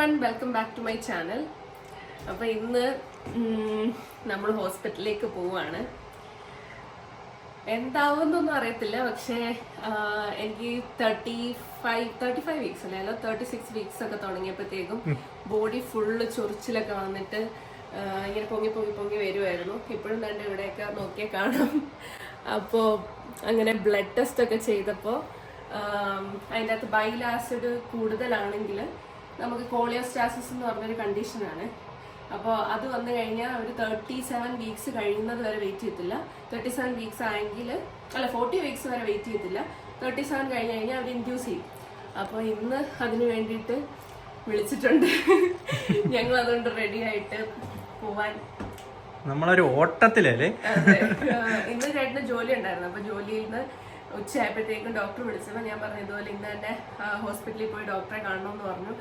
everyone, welcome back to my channel. അപ്പോൾ ഇന്ന് നമ്മൾ ഹോസ്പിറ്റലിലേക്ക് പോവാണ്. എന്താവുന്നൊന്നും അറിയത്തില്ല, പക്ഷേ എനിക്ക് 35 വീക്സ് അല്ലേ, അല്ല 36 വീക്സ് ഒക്കെ തുടങ്ങിയപ്പോഴത്തേക്കും ബോഡി ഫുള്ള് ചൊറിച്ചിലൊക്കെ വന്നിട്ട് ഇങ്ങനെ പൊങ്ങി വരുമായിരുന്നു. ഇപ്പോഴും തന്നെ ഇവിടെയൊക്കെ നോക്കിയാൽ കാണാം. അപ്പോൾ അങ്ങനെ ബ്ലഡ് ടെസ്റ്റ് ഒക്കെ ചെയ്തപ്പോൾ അതിൻ്റെ അകത്ത് ബൈൽ ആസിഡ് കൂടുതലാണെങ്കിൽ നമുക്ക് കോളിയോസ്റ്റാസിസ് എന്ന് പറഞ്ഞൊരു കണ്ടീഷനാണ്. അപ്പോൾ അത് വന്നു കഴിഞ്ഞാൽ ഒരു 37 വീക്സ് കഴിയുന്നത് വരെ വെയിറ്റ് ചെയ്യത്തില്ല. 37 വീക്സ് ആയെങ്കിൽ 40 വീക്സ് വരെ വെയിറ്റ് ചെയ്യത്തില്ല. 37 കഴിഞ്ഞ് കഴിഞ്ഞാൽ അവർ ഇൻഡ്യൂസ് ചെയ്യും. അപ്പോൾ ഇന്ന് അതിന് വേണ്ടിയിട്ട് വിളിച്ചിട്ടുണ്ട്. ഞങ്ങൾ അതുകൊണ്ട് റെഡി ആയിട്ട് പോവാൻ നമ്മളൊരു ഓട്ടത്തിലല്ലേ. ഇന്ന് ചേട്ടന് ജോലി ഉണ്ടായിരുന്നു. അപ്പോൾ ജോലിയിൽ നിന്ന് ഉച്ചയായപ്പോഴത്തേക്കും ഡോക്ടർ വിളിച്ചപ്പോൾ ഞാൻ പറഞ്ഞു ഇതുപോലെ ഇന്ന് തന്നെ ഹോസ്പിറ്റലിൽ പോയി ഡോക്ടറെ കാണണമെന്ന് പറഞ്ഞു.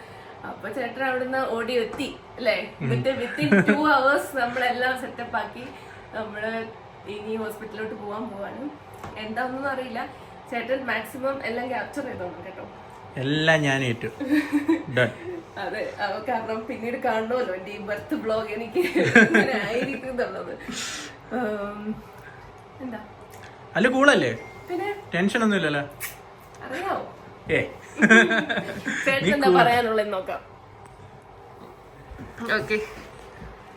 അപ്പൊ ചേട്ടൻ അവിടുന്ന് ഓടി എത്തി അല്ലേ. എന്നിട്ട് വിത്തിൻ 2 hours നമ്മളെല്ലാം സെറ്റപ്പ് ആക്കി നമ്മള് ഇനി ഹോസ്പിറ്റലിലോട്ട് പോവാണ്. എന്താണെന്നൊന്നും അറിയില്ല. ചേട്ടൻ മാക്സിമം എല്ലാം ക്യാപ്ചർ ചെയ്തോളൂ കേട്ടോ. എല്ലാം ഞാൻ ഏറ്റു. അതെ, കാരണം പിന്നീട് കാണണമല്ലോ എന്റെ ഈ ബർത്ത് ബ്ലോഗ് എനിക്ക് ആയിരിക്കും എന്നുള്ളത്. എന്താ അല്ല കൂളല്ലേ, പിന്നെ ടെൻഷൻ ഒന്നും ഇല്ലല്ലോ. അറിയാവോ ചേട്ടൻ എന്താ പറയാനുള്ളത് നോക്കാം. ഓക്കെ,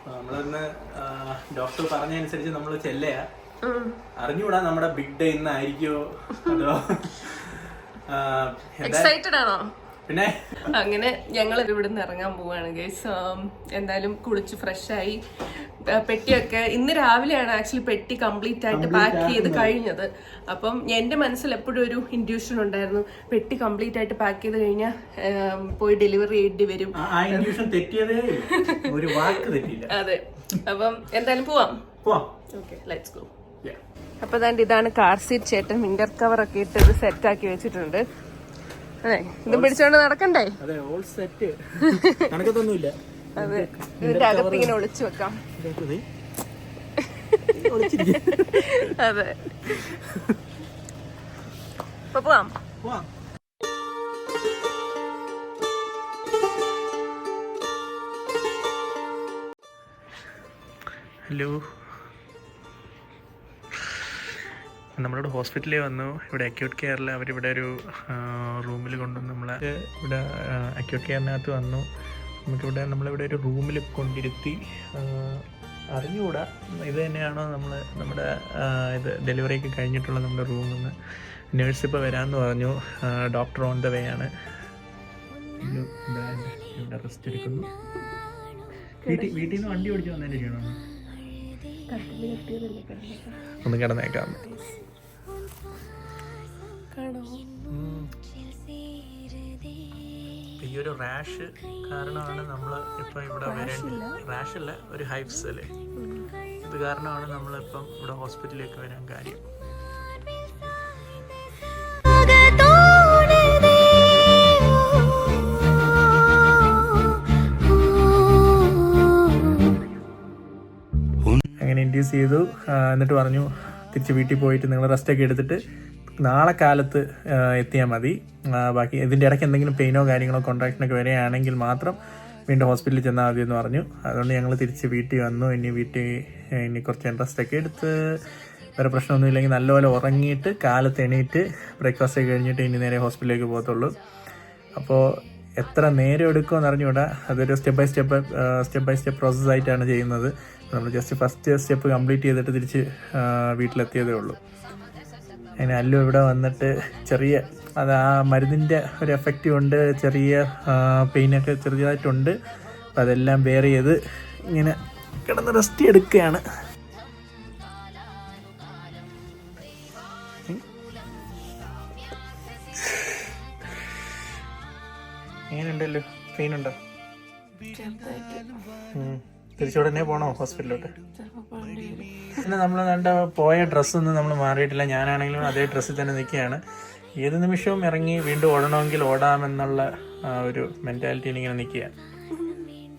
നമ്മളന്ന് ഡോക്ടർ പറഞ്ഞതനുസരിച്ച് നമ്മള് ചെല്ലയാ. അറിഞ്ഞൂടാ നമ്മുടെ ബിഗ് ഡേ ഇന്നായിരിക്കോ അതോ എക്സൈറ്റഡ് ആണോ? പിന്നെ അങ്ങനെ ഞങ്ങൾ ഇവിടുന്ന് ഇറങ്ങാൻ പോവാണ് ഗൈസ്. എന്തായാലും കുളിച്ച് ഫ്രഷായി പെട്ടിയൊക്കെ ഇന്ന് രാവിലെയാണ് ആക്ച്വലി പെട്ടി കംപ്ലീറ്റ് ആയിട്ട് പാക്ക് ചെയ്ത് കഴിഞ്ഞത്. അപ്പം എന്റെ മനസ്സിൽ എപ്പോഴും ഒരു ഇൻഡ്യൂഷൻ ഉണ്ടായിരുന്നു, പെട്ടി കംപ്ലീറ്റ് ആയിട്ട് പാക്ക് ചെയ്ത് കഴിഞ്ഞാൽ പോയി ഡെലിവറി ചെയ്യേണ്ടി വരും. അതെ, അപ്പം എന്തായാലും പോവാം. Okay, let's go. അപ്പൊ ഇതാണ് കാർ സീറ്റ്. ചേട്ടൻ വിന്റർ കവർ ഒക്കെ ഇട്ട് ഇത് സെറ്റ് ആക്കി വെച്ചിട്ടുണ്ട്. അതെ, ഇതും പിടിച്ചോണ്ട് നടക്കണ്ടേ? അതെ, ഇതിന്റെ അകത്ത് ഇങ്ങനെ ഒളിച്ചു വെക്കാം. അതെ, ഇപ്പൊ പോവാം. ഹലോ, നമ്മളിവിടെ ഹോസ്പിറ്റലിൽ വന്നു. ഇവിടെ അക്യൂട്ട് കെയറിൽ അവരിവിടെ ഒരു റൂമിൽ കൊണ്ടുവന്ന് നമ്മളെ ഇവിടെ അക്യൂട്ട് കെയറിനകത്ത് വന്നു. നമുക്കിവിടെ നമ്മളിവിടെ ഒരു റൂമിൽ കൊണ്ടിരുത്തി. അറിഞ്ഞുകൂടാ ഇത് തന്നെയാണോ നമ്മുടെ ഇത് ഡെലിവറിയൊക്കെ കഴിഞ്ഞിട്ടുള്ള നമ്മുടെ റൂമിൽ നിന്ന്. നേഴ്സ് ഇപ്പോൾ വരാമെന്ന് പറഞ്ഞു. ഡോക്ടർ ഓൺ ദ വേ ആണ്. ഇവിടെ റെസ്റ്റ് എടുക്കുന്നു. വീട്ടിൽ നിന്ന് വണ്ടി ഓടിച്ച് വന്നതിൻ്റെ ചെയ്യണോ? ഒന്ന് കിടന്നേക്കാം. ഈ ഒരു റാഷ് കാരണമാണ് നമ്മൾ ഇപ്പം ഇവിടെ റാഷല്ല, ഒരു ഹൈഫ്സ് അല്ലേ, ഇത് കാരണമാണ് നമ്മളിപ്പം ഇവിടെ ഹോസ്പിറ്റലിലേക്ക് വരാൻ കാര്യം. അങ്ങനെ ഇൻഡ്യൂസ് ചെയ്തു. എന്നിട്ട് പറഞ്ഞു തിരിച്ച് വീട്ടിൽ പോയിട്ട് നിങ്ങൾ റെസ്റ്റൊക്കെ എടുത്തിട്ട് നാളെ കാലത്ത് എത്തിയാൽ മതി. ബാക്കി ഇതിൻ്റെ ഇടയ്ക്ക് എന്തെങ്കിലും പെയിനോ കാര്യങ്ങളോ കോൺട്രാക്ഷനൊക്കെ വരികയാണെങ്കിൽ മാത്രം വീണ്ടും ഹോസ്പിറ്റലിൽ ചെന്നാൽ മതി എന്ന് പറഞ്ഞു. അതുകൊണ്ട് ഞങ്ങൾ തിരിച്ച് വീട്ടിൽ വന്നു. ഇനി കുറച്ച് റെസ്റ്റൊക്കെ എടുത്ത് വേറെ പ്രശ്നമൊന്നും ഇല്ലെങ്കിൽ നല്ലപോലെ ഉറങ്ങിയിട്ട് കാലത്ത് എണീറ്റ് ബ്രേക്ക്ഫാസ്റ്റ് ഒക്കെ കഴിഞ്ഞിട്ട് ഇനി നേരെ ഹോസ്പിറ്റലിലേക്ക് പോകത്തുള്ളൂ. അപ്പോൾ എത്ര നേരം എടുക്കുമെന്ന് അറിഞ്ഞുകൂടാ. അതൊരു സ്റ്റെപ്പ് ബൈ സ്റ്റെപ്പ് പ്രോസസ്സായിട്ടാണ് ചെയ്യുന്നത്. നമ്മൾ ജസ്റ്റ് ഫസ്റ്റ് സ്റ്റെപ്പ് കംപ്ലീറ്റ് ചെയ്തിട്ട് തിരിച്ച് വീട്ടിലെത്തിയതേ ഉള്ളൂ. അങ്ങനെ അല്ലു ഇവിടെ വന്നിട്ട് അത് ആ മരുന്നിൻ്റെ ഒരു എഫക്റ്റ് കൊണ്ട് ചെറിയ പെയിനൊക്കെ ചെറുതായിട്ടുണ്ട്. അപ്പം അതെല്ലാം ബെയർ ചെയ്ത് ഇങ്ങനെ കിടന്ന് റെസ്റ്റ് എടുക്കുകയാണ്. എങ്ങനെയുണ്ടല്ലോ, പെയിനുണ്ടോ? തിരിച്ചുടനെ പോണോ ഹോസ്പിറ്റലിലോട്ട്? പിന്നെ നമ്മൾ പോയ ഡ്രസ്സൊന്നും നമ്മൾ മാറിയിട്ടില്ല. ഞാനാണെങ്കിലും അതേ ഡ്രസ്സിൽ തന്നെ നിൽക്കുകയാണ്. ഏത് നിമിഷവും ഇറങ്ങി വീണ്ടും ഓടണമെങ്കിൽ ഓടാമെന്നുള്ള ഒരു മെൻറ്റാലിറ്റിയിൽ ഇങ്ങനെ നിൽക്കുക.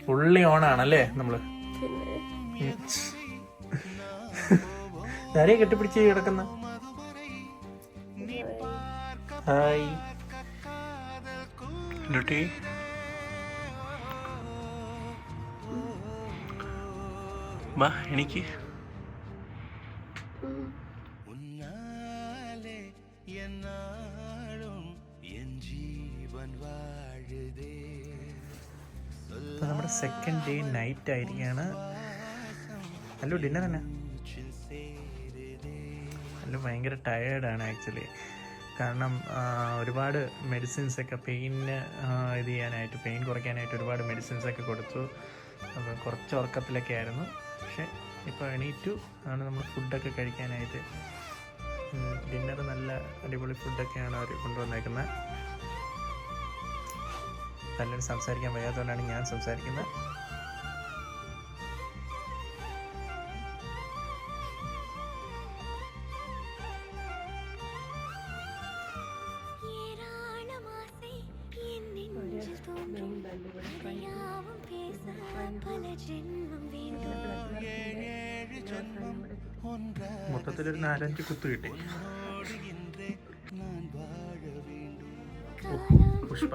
ഫുള്ളി ഓണാണല്ലേ നമ്മള്. ആരെയും കെട്ടിപ്പിടിച്ച് കിടക്കുന്ന ഹായ് ഡ്യൂട്ടി വാ എനിക്ക് ഇപ്പോൾ നമ്മുടെ സെക്കൻഡ് ഡേ നൈറ്റ് ആയിരിക്കുകയാണ്. അല്ലു ഡിന്നർ തന്നെ. അല്ലു ഭയങ്കര ടയേർഡാണ് ആക്ച്വലി. കാരണം ഒരുപാട് മെഡിസിൻസൊക്കെ പെയിന് ഇത് ചെയ്യാനായിട്ട്, പെയിൻ കുറയ്ക്കാനായിട്ട് ഒരുപാട് മെഡിസിൻസൊക്കെ കൊടുത്തു. അപ്പോൾ കുറച്ച് ഉറക്കത്തിലൊക്കെ ആയിരുന്നു. പക്ഷേ ഇപ്പോൾ എണീറ്റു ആണ് നമ്മൾ ഫുഡൊക്കെ കഴിക്കാനായിട്ട്. ഡിന്നർ നല്ല അടിപൊളി ഫുഡൊക്കെയാണ് അവർ കൊണ്ടുവന്നേക്കുന്നത്. നല്ലൊരു സംസാരിക്കാൻ വയ്യാത്തതുകൊണ്ടാണ് ഞാൻ സംസാരിക്കുന്നത്. മൊത്തത്തിലൊരു 4-5 കുത്ത് കിട്ടി. പുഷ്പ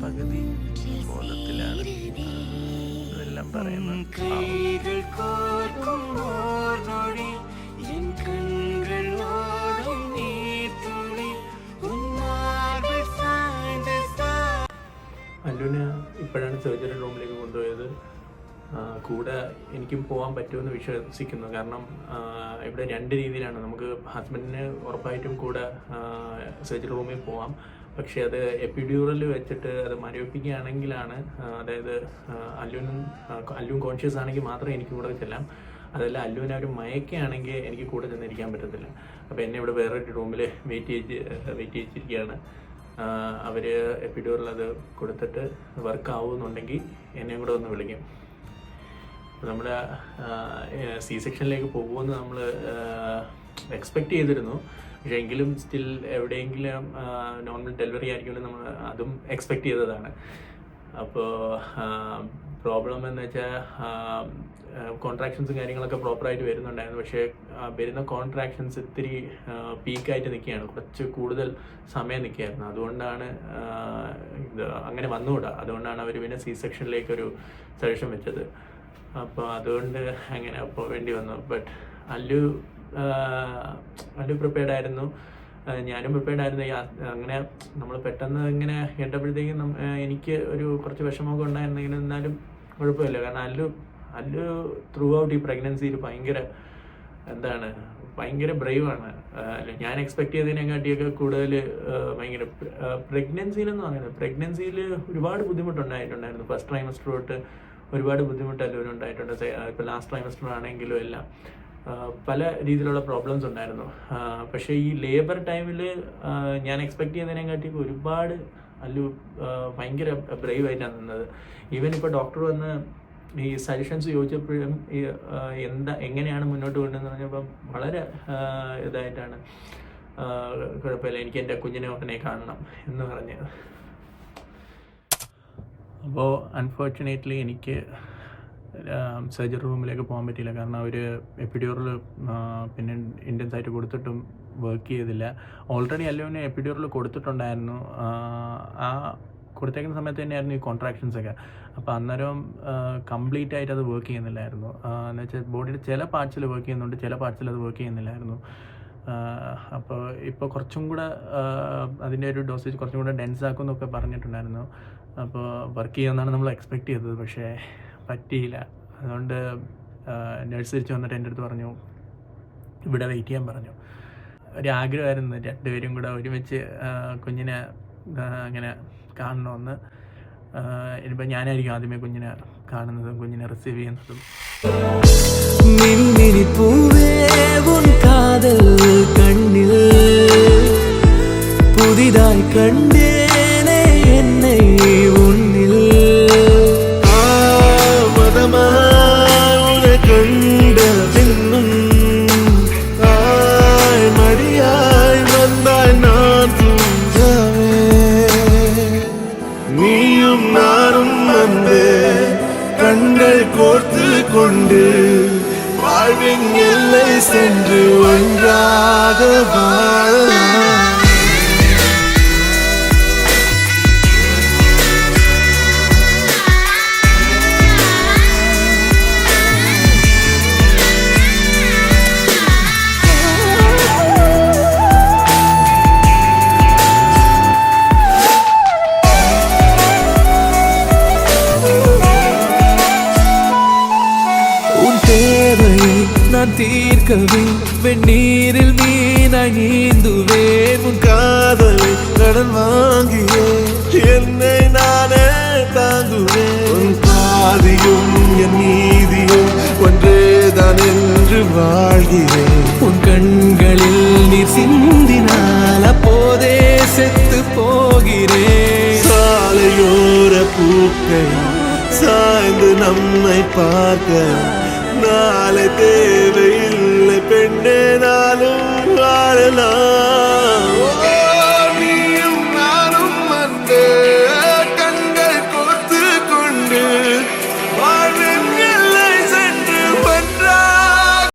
പകുതി ബോധത്തിലാണ് ഇതെല്ലാം പറയുന്നത്. അല്ലുവിനെ ഇപ്പോഴാണ് സർജറി റൂമിലേക്ക് കൊണ്ടുപോയത്. കൂടെ എനിക്കും പോകാൻ പറ്റുമെന്ന് വിശ്വസിക്കുന്നു. കാരണം ഇവിടെ 2 രീതിയിലാണ്. നമുക്ക് ഹസ്ബൻഡിന് ഉറപ്പായിട്ടും കൂടെ സർജറി റൂമിൽ പോകാം. പക്ഷേ അത് എപ്പിഡ്യൂറൽ വെച്ചിട്ട് അത് മരവിപ്പിക്കുകയാണെങ്കിലാണ്, അതായത് അല്ലുവും കോൺഷ്യസ് ആണെങ്കിൽ മാത്രമേ എനിക്ക് കൂടെ ചെല്ലാം. അതല്ല അല്ലുവിനെ അവർ മയക്കുകയാണെങ്കിൽ എനിക്ക് കൂടെ ചെന്നിരിക്കാൻ പറ്റത്തില്ല. അപ്പോൾ എന്നെ ഇവിടെ വേറൊരു റൂമിൽ വെയിറ്റ് ചെയ്തിരിക്കുകയാണ്. അവർ എപ്പിഡ്യൂറൽ അത് കൊടുത്തിട്ട് വർക്ക് ആവുമെന്നുണ്ടെങ്കിൽ എന്നെയും കൂടെ ഒന്ന് വിളിക്കും. നമ്മൾ സി സെക്ഷനിലേക്ക് പോകുമെന്ന് നമ്മൾ എക്സ്പെക്റ്റ് ചെയ്തിരുന്നു. പക്ഷേ എങ്കിലും സ്റ്റിൽ എവിടെയെങ്കിലും നോർമൽ ഡെലിവറി ആയിരിക്കുമെന്ന് നമ്മൾ അതും എക്സ്പെക്റ്റ് ചെയ്തതാണ്. അപ്പോൾ പ്രോബ്ലം എന്ന് വെച്ചാൽ കോൺട്രാക്ഷൻസും കാര്യങ്ങളൊക്കെ പ്രോപ്പറായിട്ട് വരുന്നുണ്ടായിരുന്നു. പക്ഷേ വരുന്ന കോൺട്രാക്ഷൻസ് ഇത്തിരി പീക്കായിട്ട് നിൽക്കുകയാണ്, കുറച്ച് കൂടുതൽ സമയം നിൽക്കുകയായിരുന്നു. അതുകൊണ്ടാണ് ഇത് അങ്ങനെ വന്നുകൂടാ. അതുകൊണ്ടാണ് അവർ പിന്നെ സി സെക്ഷനിലേക്കൊരു സജഷൻ വെച്ചത്. അപ്പോൾ അതുകൊണ്ട് അങ്ങനെ പോവേണ്ടി വന്നു. ബട്ട് അല്ലു പ്രിപ്പയർഡ് ആയിരുന്നു, ഞാനും പ്രിപ്പയർഡ് ആയിരുന്നു. അങ്ങനെ നമ്മൾ പെട്ടെന്ന് ഇങ്ങനെ കേട്ടപ്പോഴത്തേക്കും എനിക്ക് ഒരു കുറച്ച് വിഷമമൊക്കെ ഉണ്ടായിരുന്നെങ്കിലും എന്നാലും കുഴപ്പമില്ല. കാരണം അല്ലു ത്രൂ ഔട്ട് ഈ പ്രഗ്നൻസിയിൽ ഭയങ്കര ബ്രേവാണ്. ഞാൻ എക്സ്പെക്ട് ചെയ്തതിനെക്കാട്ടിയൊക്കെ കൂടുതൽ ഭയങ്കര പ്രഗ്നൻസിയിലെന്ന് പറയുന്നത്, പ്രഗ്നൻസിയിൽ ഒരുപാട് ബുദ്ധിമുട്ടുണ്ടായിട്ടുണ്ടായിരുന്നു. ഫസ്റ്റ് ട്രൈമസ്റ്റർ തൊട്ട് ഒരുപാട് ബുദ്ധിമുട്ട് ഉണ്ടായിട്ടുണ്ട്. ഇപ്പോൾ ലാസ്റ്റ് ട്രൈമസ്റ്റർ ആണെങ്കിലും എല്ലാം പല രീതിയിലുള്ള പ്രോബ്ലംസ് ഉണ്ടായിരുന്നു. പക്ഷേ ഈ ലേബർ ടൈമിൽ ഞാൻ എക്സ്പെക്ട് ചെയ്യുന്നതിനെക്കാട്ടി ഒരുപാട് ഭയങ്കര ബ്രേവ് ആയിട്ടാണ് നിന്നത്. ഈവൻ ഇപ്പോൾ ഡോക്ടർ വന്ന് ഈ സജഷൻസ് ചോദിച്ചപ്പോഴും എങ്ങനെയാണ് മുന്നോട്ട് കൊണ്ടുവന്ന് പറഞ്ഞപ്പം വളരെ ഇതായിട്ടാണ്, കുഴപ്പമില്ല, എനിക്ക് എൻ്റെ കുഞ്ഞിനെ ഉടനെ കാണണം എന്ന് പറഞ്ഞത്. അപ്പോൾ അൺഫോർച്ചുനേറ്റ്ലി എനിക്ക് സർജറി റൂമിലേക്ക് പോകാൻ പറ്റിയില്ല. കാരണം അവർ എപ്പിഡ്യൂറൽ പിന്നെ ഇൻറ്റൻസ് ആയിട്ട് കൊടുത്തിട്ടും വർക്ക് ചെയ്തില്ല. ഓൾറെഡി അല്ലുവിന് എപ്പിഡ്യൂറൽ കൊടുത്തിട്ടുണ്ടായിരുന്നു. ആ കൊടുത്തേക്കുന്ന സമയത്ത് തന്നെയായിരുന്നു ഈ കോൺട്രാക്ഷൻസൊക്കെ. അപ്പോൾ അന്നേരം കംപ്ലീറ്റ് ആയിട്ട് അത് വർക്ക് ചെയ്യുന്നില്ലായിരുന്നു. എന്ന് വെച്ചാൽ ബോഡിയുടെ ചില പാർട്സിൽ വർക്ക് ചെയ്യുന്നുണ്ട്, ചില പാർട്സിൽ അത് വർക്ക് ചെയ്യുന്നില്ലായിരുന്നു. അപ്പോൾ ഇപ്പോൾ കുറച്ചും കൂടെ അതിൻ്റെ ഒരു ഡോസേജ് കുറച്ചും കൂടെ ഡെൻസ് ആക്കുമെന്നൊക്കെ പറഞ്ഞിട്ടുണ്ടായിരുന്നു. അപ്പോൾ വർക്ക് ചെയ്യുമെന്നാണ് നമ്മൾ എക്സ്പെക്റ്റ് ചെയ്തത്. പക്ഷേ പറ്റിയില്ല. അതുകൊണ്ട് നഴ്സ് തിരിച്ച് വന്നിട്ട് എൻ്റെ അടുത്ത് പറഞ്ഞു ഇവിടെ വെയിറ്റ് ചെയ്യാൻ പറഞ്ഞു. ഒരാഗ്രഹമായിരുന്നു രണ്ടുപേരും കൂടെ ഒരുമിച്ച് കുഞ്ഞിനെ അങ്ങനെ കാണണമെന്ന്. ഇനിയിപ്പോൾ ഞാനായിരിക്കും ആദ്യമേ കുഞ്ഞിനെ കാണുന്നതും കുഞ്ഞിനെ റിസീവ് ചെയ്യുന്നതും. പുതിയതായി കണ്ടേനെ എന്നെ ഉന്നിൽ മതമാ கொண்டு வாழ்வின் எல்லை சென்று ஒன்றாக வாழலாம். நான் தீர்க்கவே வெந்நீரில் மீனாய் நீந்துவேன். உன் காதலை கடன் வாங்கியே என்னை நானே தாங்குவேன். உன் பாதியும் என் நீதியும் ஒன்றேதான் என்று வாழ்கிறேன். உன் கண்களில் நீர் சிந்தினால் அப்போதே செத்து போகிறேன். சாலையோர பூக்கள் சாய்ந்து நம்மை பார்க்க நாளை தேவையில்லை பெண்ணே, நாளும் வாழலாம்.